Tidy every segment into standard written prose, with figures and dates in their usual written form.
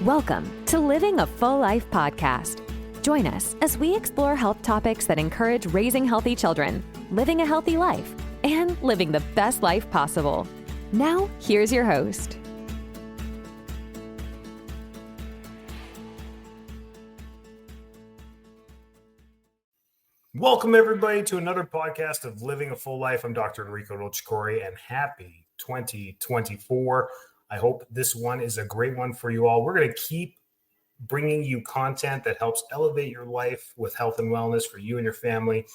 Welcome to Living a Full Life podcast. Join us as we explore health topics that encourage raising healthy children, living a healthy life, and living the best life possible. Now, here's your host. Welcome, everybody, to another podcast of Living a Full Life. I'm Dr. Enrico Dolcecore, and happy 2024. I hope this one is a great one for you all. We're going to keep bringing you content that helps elevate your life with health and wellness for you and your family.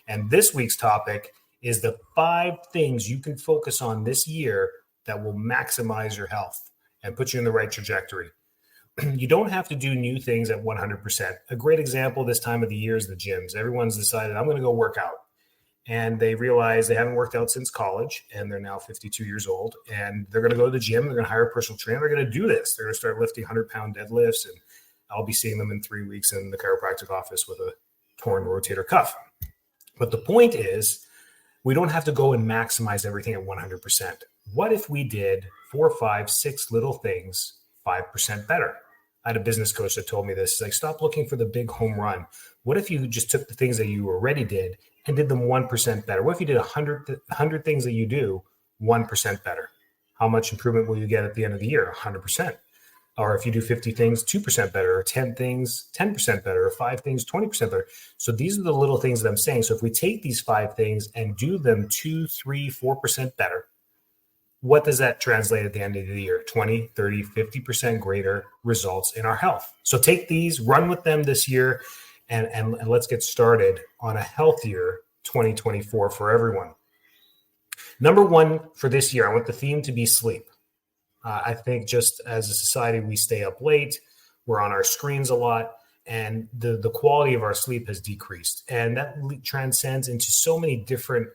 And this week's topic is the 5 things you can focus on this year that will maximize your health and put you in the right trajectory. You don't have to do new things at 100%. A great example this time of the year is the gyms. Everyone's decided, I'm going to go work out. And they realize they haven't worked out since college, and they're now 52 years old. And they're going to go to the gym. They're going to hire a personal trainer. They're going to do this. They're going to start lifting 100-pound deadlifts. And I'll be seeing them in 3 weeks in the chiropractic office with a torn rotator cuff. But the point is, we don't have to go and maximize everything at 100%. What if we did 4, 5, 6 little things 5% better? I had a business coach that told me this. He's like, stop looking for the big home run. What if you just took the things that you already did and did them 1% better? What if you did 100 things that you do 1% better? How much improvement will you get at the end of the year? 100%. Or if you do 50 things 2% better, or 10 things 10% better, or 5 things 20% better. So these are the little things that I'm saying. So if we take these 5 things and do them 2, 3, 4% better, what does that translate at the end of the year? 20, 30, 50% greater results in our health. So take these, run with them this year, and let's get started on a healthier 2024 for everyone. Number 1 for this year, I want the theme to be sleep. I think just as a society, we stay up late, we're on our screens a lot, and the quality of our sleep has decreased. And that transcends into so many different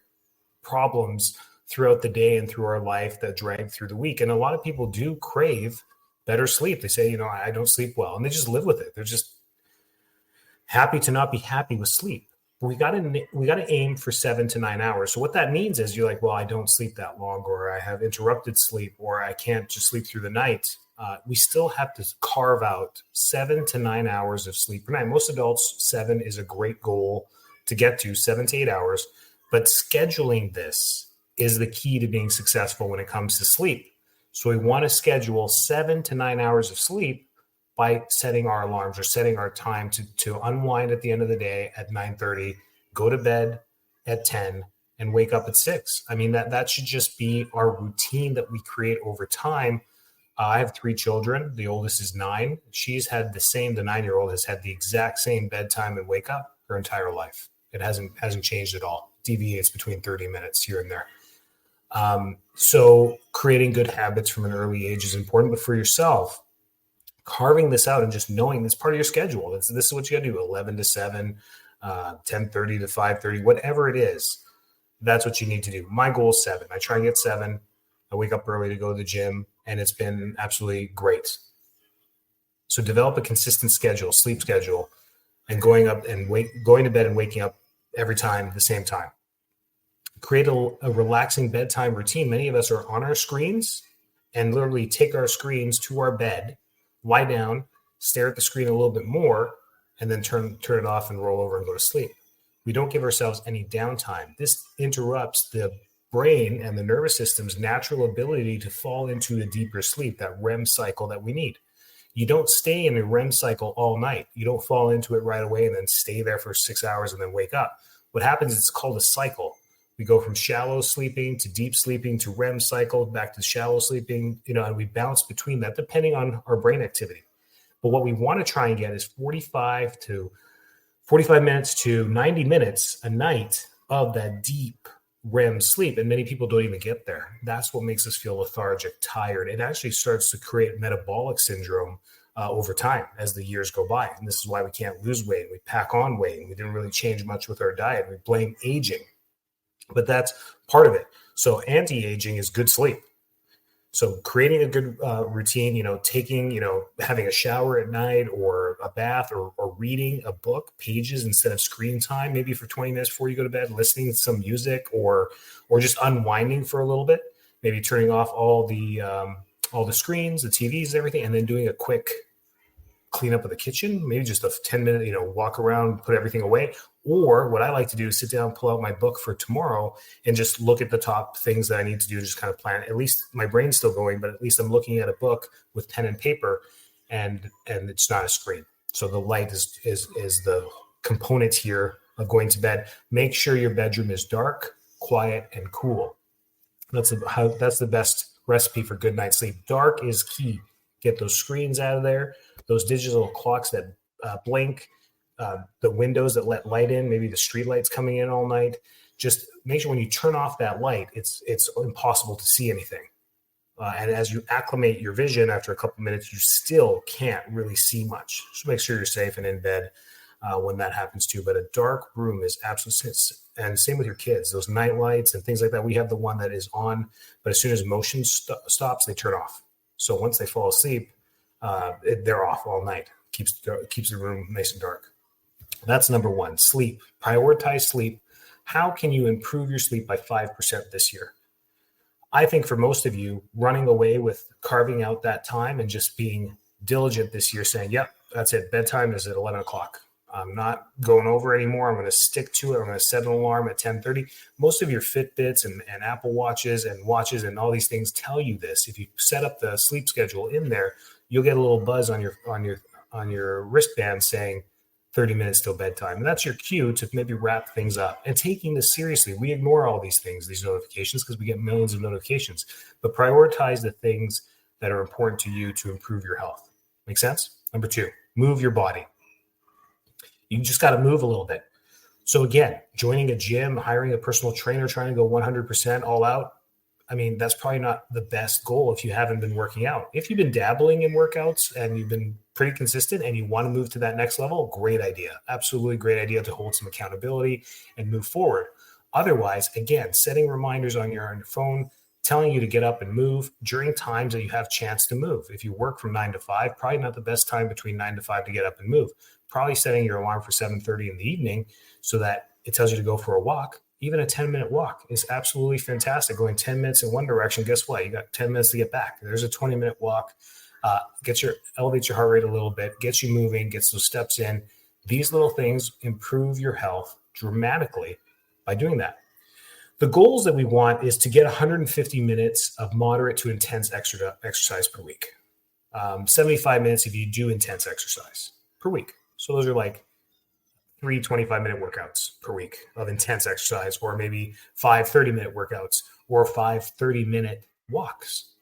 problems throughout the day and through our life that drag through the week. And a lot of people do crave better sleep. They say, I don't sleep well, and they just live with it. They're just happy to not be happy with sleep. But we got to aim for 7 to 9 hours. So what that means is you're like, well, I don't sleep that long, or I have interrupted sleep, or I can't just sleep through the night. We still have to carve out 7 to 9 hours of sleep per night. Most adults, 7 is a great goal to get to, 7 to 8 hours. But scheduling this is the key to being successful when it comes to sleep. So we want to schedule 7 to 9 hours of sleep by setting our alarms or setting our time to unwind at the end of the day at 9:30, go to bed at 10, and wake up at 6. I mean, that should just be our routine that we create over time. I have 3 children. The oldest is 9. The 9-year-old has had the exact same bedtime and wake up her entire life. It hasn't changed at all. Deviates between 30 minutes here and there. So creating good habits from an early age is important, but for yourself, carving this out and just knowing this part of your schedule, this is what you got to do, 11 to 7, 10:30 to 5:30, whatever it is, that's what you need to do. My goal is 7. I try and get 7. I wake up early to go to the gym, and it's been absolutely great. So develop a consistent schedule, sleep schedule, and going to bed and waking up every time at the same time. Create a relaxing bedtime routine. Many of us are on our screens and literally take our screens to our bed, lie down, stare at the screen a little bit more, and then turn it off and roll over and go to sleep. We don't give ourselves any downtime. This interrupts the brain and the nervous system's natural ability to fall into a deeper sleep, that REM cycle that we need. You don't stay in a REM cycle all night. You don't fall into it right away and then stay there for 6 hours and then wake up. What happens is it's called a cycle. We go from shallow sleeping to deep sleeping to REM cycle, back to shallow sleeping, and we bounce between that depending on our brain activity. But what we want to try and get is 45 minutes to 90 minutes a night of that deep REM sleep. And many people don't even get there. That's what makes us feel lethargic, tired. It actually starts to create metabolic syndrome over time as the years go by. And this is why we can't lose weight. We pack on weight, and we didn't really change much with our diet. We blame aging. But that's part of it. So anti-aging is good sleep. So creating a good routine, having a shower at night or a bath or reading a book, pages instead of screen time, maybe for 20 minutes before you go to bed, listening to some music or just unwinding for a little bit, maybe turning off all the screens, the TVs, everything, and then doing a quick clean up in the kitchen, maybe just a 10-minute, walk around, put everything away. Or what I like to do is sit down, pull out my book for tomorrow and just look at the top things that I need to do, just kind of plan. At least my brain's still going, but at least I'm looking at a book with pen and paper, and it's not a screen. So the light is the component here of going to bed. Make sure your bedroom is dark, quiet, and cool. That's the best recipe for good night's sleep. Dark is key. Get those screens out of there, those digital clocks that blink, the windows that let light in, maybe the street lights coming in all night. Just make sure when you turn off that light, it's impossible to see anything. And as you acclimate your vision after a couple minutes, you still can't really see much. So make sure you're safe and in bed when that happens too. But a dark room is absolutely, and same with your kids, those night lights and things like that. We have the one that is on, but as soon as motion stops, they turn off. So once they fall asleep, they're off all night. Keeps the room nice and dark. That's number one. Sleep. Prioritize sleep. How can you improve your sleep by 5% this year? I think for most of you, running away with carving out that time and just being diligent this year, saying, yep, that's it. Bedtime is at 11 o'clock. I'm not going over anymore. I'm going to stick to it. I'm going to set an alarm at 10:30. Most of your Fitbits and Apple Watches and all these things tell you this. If you set up the sleep schedule in there, you'll get a little buzz on your wristband saying 30 minutes till bedtime. And that's your cue to maybe wrap things up. And taking this seriously, we ignore all these things, these notifications, because we get millions of notifications. But prioritize the things that are important to you to improve your health. Make sense? Number two, move your body. You just got to move a little bit. So again, joining a gym, hiring a personal trainer, trying to go 100% all out, I mean, that's probably not the best goal if you haven't been working out. If you've been dabbling in workouts and you've been pretty consistent and you want to move to that next level, great idea. Absolutely great idea to hold some accountability and move forward. Otherwise, again, setting reminders on your phone, telling you to get up and move during times that you have chance to move. If you work from 9 to 5, probably not the best time between 9 to 5 to get up and move. Probably setting your alarm for 7:30 in the evening so that it tells you to go for a walk. Even a 10-minute walk is absolutely fantastic. Going 10 minutes in one direction, guess what? You got 10 minutes to get back. There's a 20-minute walk. Elevates your heart rate a little bit, gets you moving, gets those steps in. These little things improve your health dramatically by doing that. The goals that we want is to get 150 minutes of moderate to intense exercise per week. 75 minutes if you do intense exercise per week. So those are like 3 25-minute workouts per week of intense exercise, or maybe 5 30-minute workouts, or 5 30-minute walks.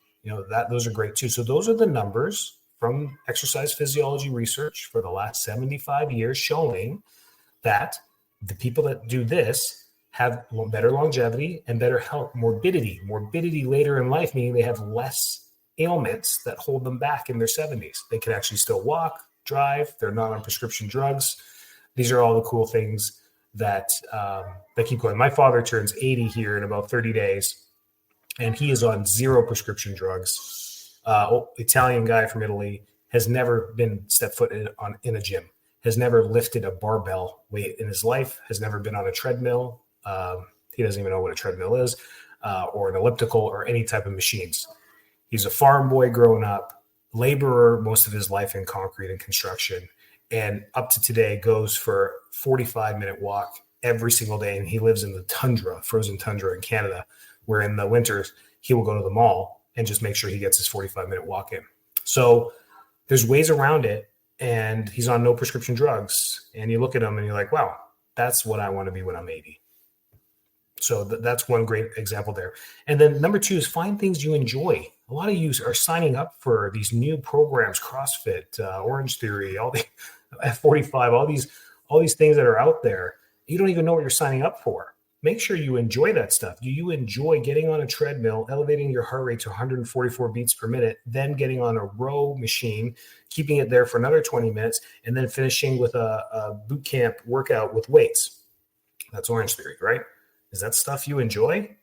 Those are great too. So those are the numbers from exercise physiology research for the last 75 years showing that the people that do this have better longevity and better health, morbidity later in life, meaning they have less ailments that hold them back in their 70s. They can actually still walk, drive. They're not on prescription drugs. These are all the cool things that keep going. My father turns 80 here in about 30 days, and he is on 0 prescription drugs. Italian guy from Italy, has never been step foot in a gym, has never lifted a barbell weight in his life, has never been on a treadmill. He doesn't even know what a treadmill is, or an elliptical or any type of machines. He's a farm boy growing up, laborer most of his life in concrete and construction, and up to today goes for 45-minute walk every single day. And he lives in the tundra, frozen tundra in Canada, where in the winters he will go to the mall and just make sure he gets his 45-minute walk in. So there's ways around it, and he's on no prescription drugs. And you look at him and you're like, wow, that's what I want to be when I'm 80. So that's one great example there. And then number 2 is find things you enjoy. A lot of you are signing up for these new programs, CrossFit, Orange Theory, all the F45, all these things that are out there. You don't even know what you're signing up for. Make sure you enjoy that stuff. Do you enjoy getting on a treadmill, elevating your heart rate to 144 beats per minute, then getting on a row machine, keeping it there for another 20 minutes, and then finishing with a boot camp workout with weights? That's Orange Theory, right? Is that stuff you enjoy?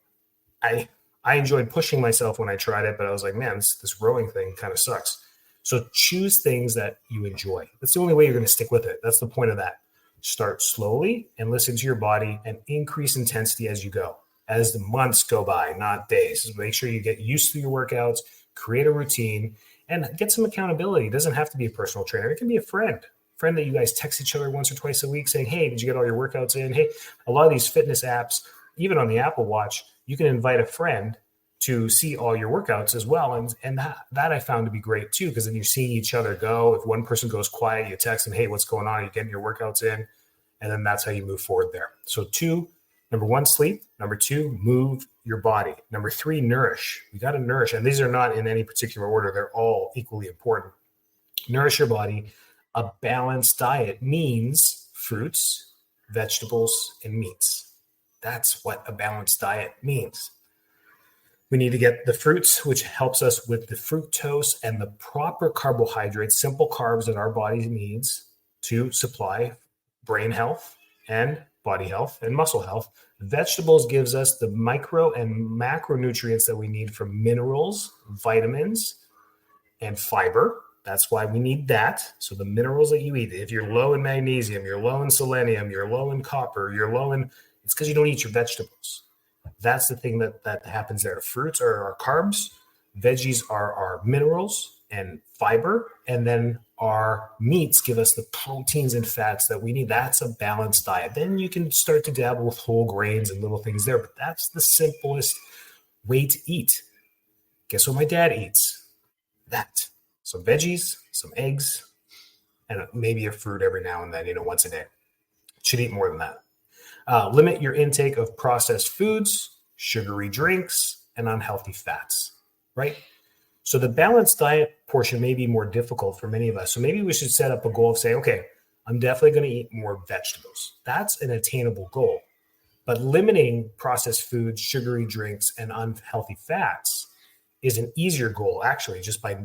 I enjoyed pushing myself when I tried it, but I was like, man, this rowing thing kind of sucks. So choose things that you enjoy. That's the only way you're going to stick with it. That's the point of that. Start slowly and listen to your body and increase intensity as you go, as the months go by, not days. Just make sure you get used to your workouts, create a routine, and get some accountability. It doesn't have to be a personal trainer. It can be a friend that you guys text each other once or twice a week saying, hey, did you get all your workouts in? Hey, a lot of these fitness apps, even on the Apple Watch, you can invite a friend to see all your workouts as well. And that I found to be great too, because then you're seeing each other go. If one person goes quiet, you text them, hey, what's going on? Are you getting your workouts in? And then that's how you move forward there. So number 1, sleep. Number 2, move your body. Number 3, nourish. You got to nourish. And these are not in any particular order. They're all equally important. Nourish your body. A balanced diet means fruits, vegetables, and meats. That's what a balanced diet means. We need to get the fruits, which helps us with the fructose and the proper carbohydrates, simple carbs that our body needs to supply brain health and body health and muscle health. Vegetables gives us the micro and macronutrients that we need from minerals, vitamins, and fiber. That's why we need that. So the minerals that you eat, if you're low in magnesium, you're low in selenium, you're low in copper, it's because you don't eat your vegetables. That's the thing that happens there. Fruits are our carbs. Veggies are our minerals and fiber. And then our meats give us the proteins and fats that we need. That's a balanced diet. Then you can start to dabble with whole grains and little things there. But that's the simplest way to eat. Guess what my dad eats? That. Some veggies, some eggs, and maybe a fruit every now and then, once a day. Should eat more than that. Limit your intake of processed foods, sugary drinks, and unhealthy fats, right? So the balanced diet portion may be more difficult for many of us. So maybe we should set up a goal of saying, okay, I'm definitely going to eat more vegetables. That's an attainable goal. But limiting processed foods, sugary drinks, and unhealthy fats is an easier goal, actually, just by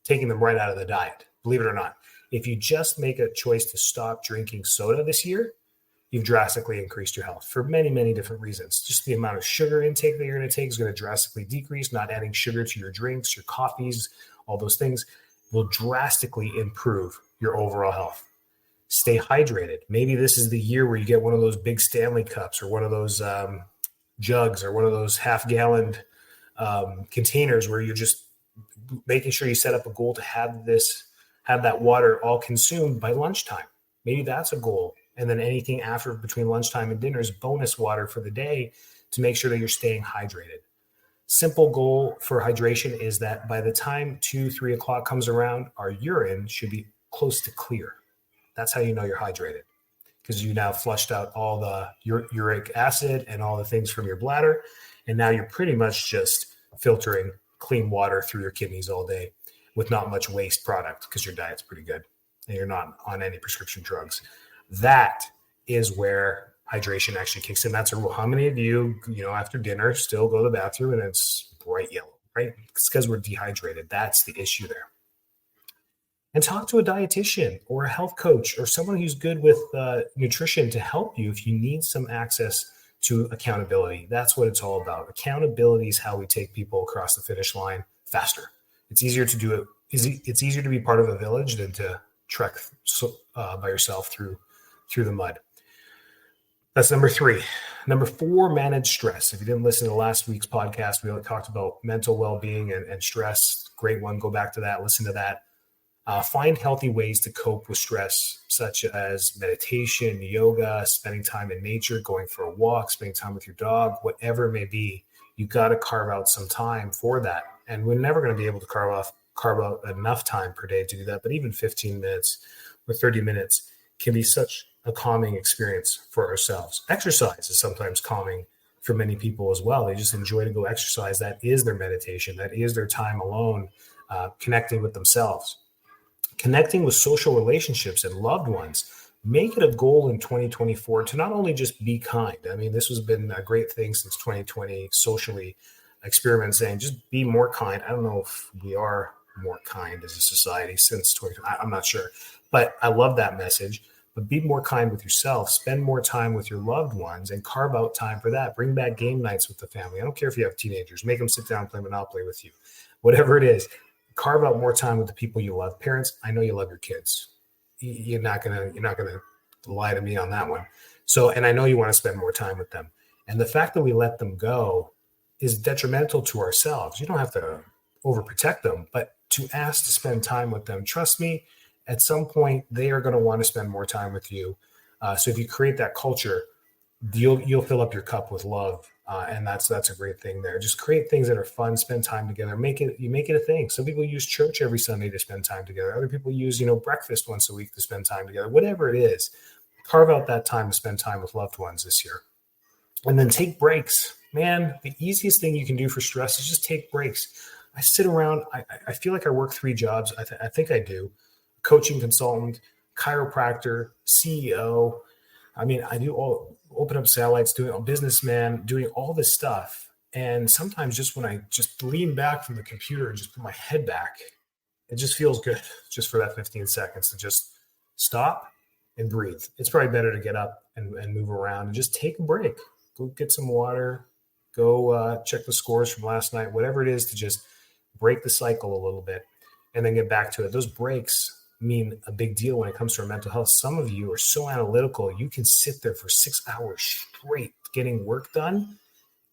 taking them right out of the diet. Believe it or not. If you just make a choice to stop drinking soda this year, you've drastically increased your health for many, many different reasons. Just the amount of sugar intake that you're going to take is going to drastically decrease. Not adding sugar to your drinks, your coffees, all those things will drastically improve your overall health. Stay hydrated. Maybe this is the year where you get one of those big Stanley cups or one of those jugs or one of those half-gallon containers where you're just making sure you set up a goal to have that water all consumed by lunchtime. Maybe that's a goal. And then anything after between lunchtime and dinner is bonus water for the day to make sure that you're staying hydrated. Simple goal for hydration is that by the time 2-3 o'clock comes around, our urine should be close to clear. That's how you know you're hydrated, because you now flushed out all the uric acid and all the things from your bladder. And now you're pretty much just filtering clean water through your kidneys all day with not much waste product, because your diet's pretty good and you're not on any prescription drugs. That is where hydration actually kicks in. That's a rule. How many of you, after dinner still go to the bathroom and it's bright yellow, right? It's because we're dehydrated. That's the issue there. And talk to a dietitian or a health coach or someone who's good with nutrition to help you if you need some access to accountability. That's what it's all about. Accountability is how we take people across the finish line faster. It's easier to do it. It's easier to be part of a village than to trek by yourself through the mud. That's number 3. Number 4, manage stress. If you didn't listen to last week's podcast, we talked about mental well-being and stress. Great one. Go back to that. Listen to that. Find healthy ways to cope with stress, such as meditation, yoga, spending time in nature, going for a walk, spending time with your dog, whatever it may be. You got to carve out some time for that. And we're never going to be able to carve out enough time per day to do that. But even 15 minutes or 30 minutes can be such a calming experience for ourselves. Exercise is sometimes calming for many people as well. They just enjoy to go exercise. That is their meditation. That is their time alone, connecting with themselves. Connecting with social relationships and loved ones. Make it a goal in 2024 to not only just be kind. I mean, this has been a great thing since 2020, socially experiment saying just be more kind. I don't know if we are more kind as a society since 2020. I'm not sure, but I love that message. But be more kind with yourself, spend more time with your loved ones, and carve out time for that. Bring back game nights with the family. I don't care if you have teenagers, make them sit down and play Monopoly with you. Whatever it is, carve out more time with the people you love. Parents, I know you love your kids. You're not gonna lie to me on that one. So, and I know you want to spend more time with them. And the fact that we let them go is detrimental to ourselves. You don't have to overprotect them, but to ask to spend time with them. Trust me, at some point, they are going to want to spend more time with you. So if you create that culture, you'll fill up your cup with love. And that's a great thing there. Just create things that are fun, spend time together, make it a thing. Some people use church every Sunday to spend time together. Other people use, breakfast once a week to spend time together. Whatever it is, carve out that time to spend time with loved ones this year. And then take breaks. Man, the easiest thing you can do for stress is just take breaks. I sit around, I feel like I work 3 jobs. I think I do. Coaching consultant, chiropractor, CEO. I mean, I do open up satellites, doing a businessman, doing all this stuff. And sometimes just when I just lean back from the computer and just put my head back, it just feels good just for that 15 seconds to just stop and breathe. It's probably better to get up and move around and just take a break. Go get some water, go check the scores from last night, whatever it is, to just break the cycle a little bit and then get back to it. Those breaks mean a big deal when it comes to our mental health. Some of you are so analytical, you can sit there for 6 hours straight getting work done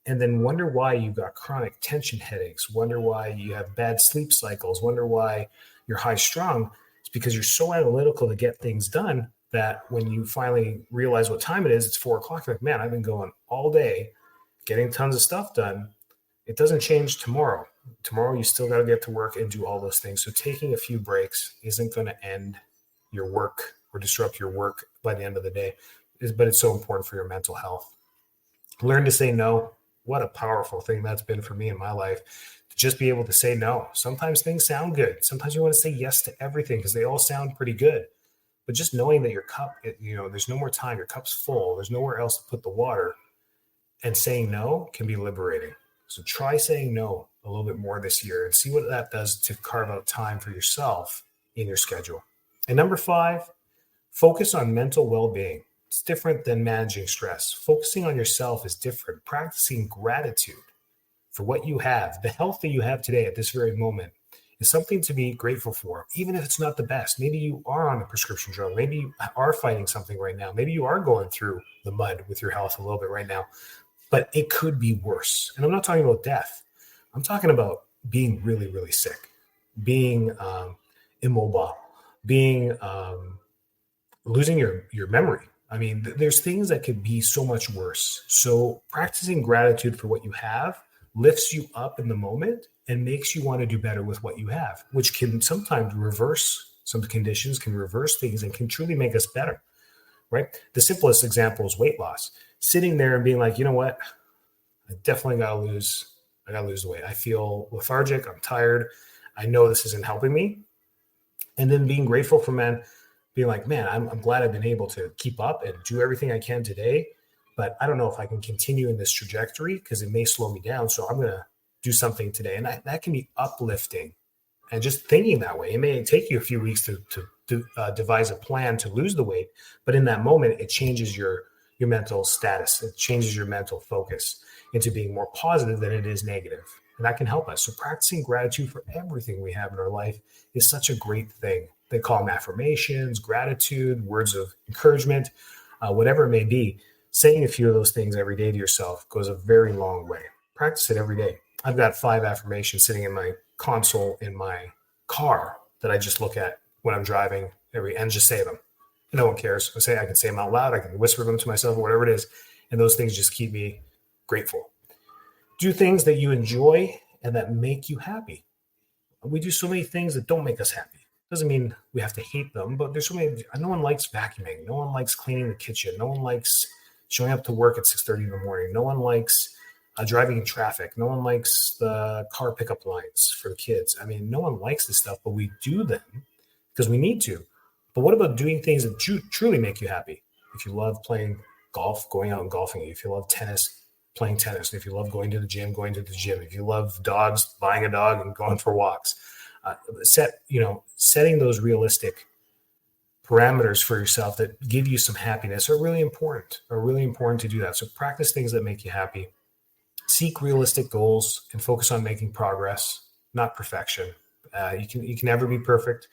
and then wonder why you got chronic tension headaches, wonder why you have bad sleep cycles, wonder why you're high strung. It's because you're so analytical to get things done that when you finally realize what time it is, it's 4 o'clock. You're like, man, I've been going all day getting tons of stuff done. It doesn't change tomorrow. Tomorrow, you still got to get to work and do all those things. So taking a few breaks isn't going to end your work or disrupt your work by the end of the day, but it's so important for your mental health. Learn to say no. What a powerful thing that's been for me in my life, to just be able to say no. Sometimes things sound good. Sometimes you want to say yes to everything because they all sound pretty good. But just knowing that your cup, there's no more time, your cup's full, there's nowhere else to put the water, and saying no can be liberating. So try saying no a little bit more this year and see what that does to carve out time for yourself in your schedule. And number 5, focus on mental well-being. It's different than managing stress. Focusing on yourself is different. Practicing gratitude for what you have, the health that you have today at this very moment, is something to be grateful for, even if it's not the best. Maybe you are on a prescription drug. Maybe you are fighting something right now. Maybe you are going through the mud with your health a little bit right now, but it could be worse. And I'm not talking about death. I'm talking about being really, really sick, being immobile, being losing your memory. I mean, there's things that could be so much worse. So practicing gratitude for what you have lifts you up in the moment and makes you want to do better with what you have, which can sometimes reverse some conditions, can reverse things, and can truly make us better, right? The simplest example is weight loss. Sitting there and being like, you know what? I definitely got to lose the weight. I feel lethargic. I'm tired. I know this isn't helping me. And then being grateful for being like, man, I'm glad I've been able to keep up and do everything I can today, but I don't know if I can continue in this trajectory because it may slow me down. So I'm going to do something today. And that can be uplifting. And just thinking that way, it may take you a few weeks to devise a plan to lose the weight, but in that moment, it changes your mental status. It changes your mental focus into being more positive than it is negative. And that can help us. So practicing gratitude for everything we have in our life is such a great thing. They call them affirmations, gratitude, words of encouragement, whatever it may be. Saying a few of those things every day to yourself goes a very long way. Practice it every day. I've got 5 affirmations sitting in my console in my car that I just look at when I'm driving and just say them. And no one cares. I can say them out loud. I can whisper them to myself or whatever it is. And those things just keep me grateful. Do things that you enjoy and that make you happy. We do so many things that don't make us happy. Doesn't mean we have to hate them, but there's so many. No one likes vacuuming. No one likes cleaning the kitchen. No one likes showing up to work at 6:30 in the morning. No one likes driving in traffic. No one likes the car pickup lines for the kids. I mean, no one likes this stuff, but we do them because we need to. But what about doing things that truly make you happy? If you love playing golf, going out and golfing. If you love tennis, playing tennis. If you love going to the gym, going to the gym. If you love dogs, buying a dog and going for walks. Setting those realistic parameters for yourself that give you some happiness are really important to do that. So practice things that make you happy. Seek realistic goals and focus on making progress, not perfection. You can never be perfect,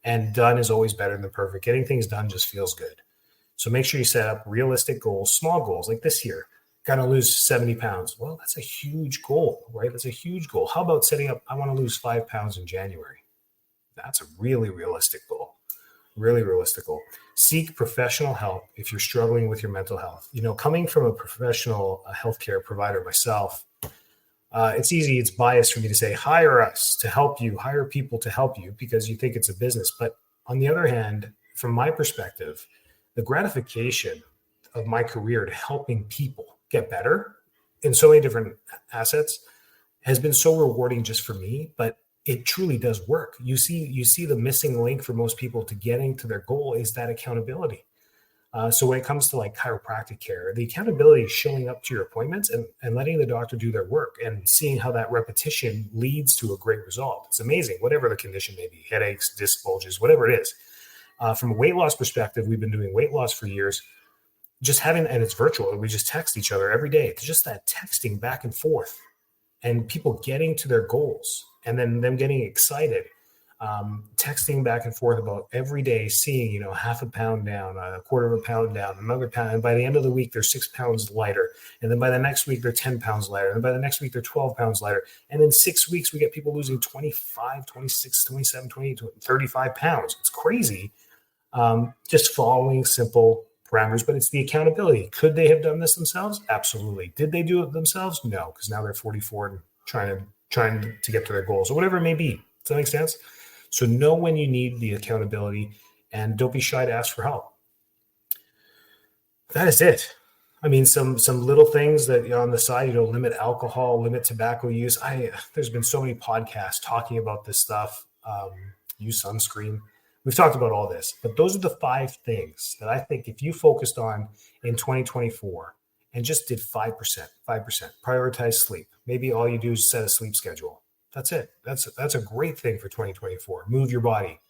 and done is always better than perfect. Getting things done just feels good. So make sure you set up realistic goals, small goals like this year. got to lose 70 pounds. Well, that's a huge goal, right? That's a huge goal. How about setting up, I want to lose 5 pounds in January? That's a really realistic goal. Really realistic goal. Seek professional help if you're struggling with your mental health. Coming from a professional healthcare provider myself, it's easy, it's biased for me to say, hire us to help you, hire people to help you because you think it's a business. But on the other hand, from my perspective, the gratification of my career to helping people get better in so many different assets has been so rewarding just for me, but it truly does work. You see the missing link for most people to getting to their goal is that accountability. So when it comes to like chiropractic care, the accountability is showing up to your appointments and letting the doctor do their work and seeing how that repetition leads to a great result. It's amazing, whatever the condition may be, headaches, disc bulges, whatever it is. From a weight loss perspective, we've been doing weight loss for years. And it's virtual. We just text each other every day. It's just that texting back and forth and people getting to their goals and then them getting excited, texting back and forth about every day, seeing, half a pound down, a quarter of a pound down, another pound. And by the end of the week, they're 6 pounds lighter. And then by the next week, they're 10 pounds lighter. And by the next week, they're 12 pounds lighter. And in 6 weeks, we get people losing 25, 26, 27, 28, 35 pounds. It's crazy. Just following simple parameters, but it's the accountability. Could they have done this themselves? Absolutely. Did they do it themselves? No, because now they're 44 and trying to get to their goals or whatever it may be. Does that make sense? So know when you need the accountability and don't be shy to ask for help. That is it. I mean, some little things that on the side, limit alcohol, limit tobacco use. There's been so many podcasts talking about this stuff. Use sunscreen. We've talked about all this, but those are the 5 things that I think if you focused on in 2024 and just did 5%, prioritize sleep. Maybe all you do is set a sleep schedule. That's it. That's a great thing for 2024. Move your body,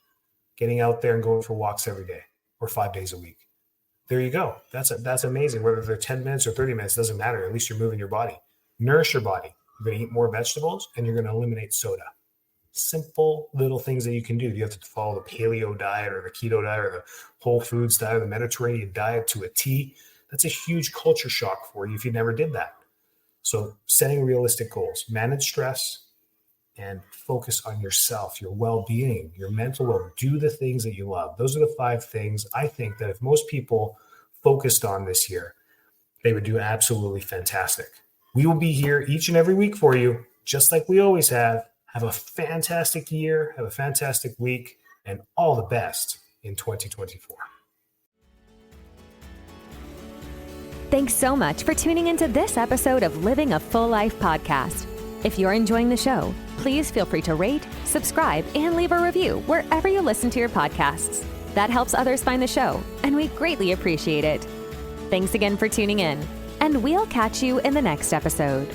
getting out there and going for walks every day or 5 days a week. There you go. That's amazing. Whether they're 10 minutes or 30 minutes, doesn't matter. At least you're moving your body. Nourish your body. You're going to eat more vegetables and you're going to eliminate soda. Simple little things that you can do. You have to follow the paleo diet or the keto diet or the whole foods diet or the Mediterranean diet to a T. That's a huge culture shock for you if you never did that. So setting realistic goals, manage stress, and focus on yourself, your well-being, your mental well. Do the things that you love. Those are the 5 things I think that if most people focused on this year, they would do absolutely fantastic. We will be here each and every week for you, just like we always have. Have a fantastic year, have a fantastic week, and all the best in 2024. Thanks so much for tuning into this episode of Living a Full Life podcast. If you're enjoying the show, please feel free to rate, subscribe, and leave a review wherever you listen to your podcasts. That helps others find the show, and we greatly appreciate it. Thanks again for tuning in, and we'll catch you in the next episode.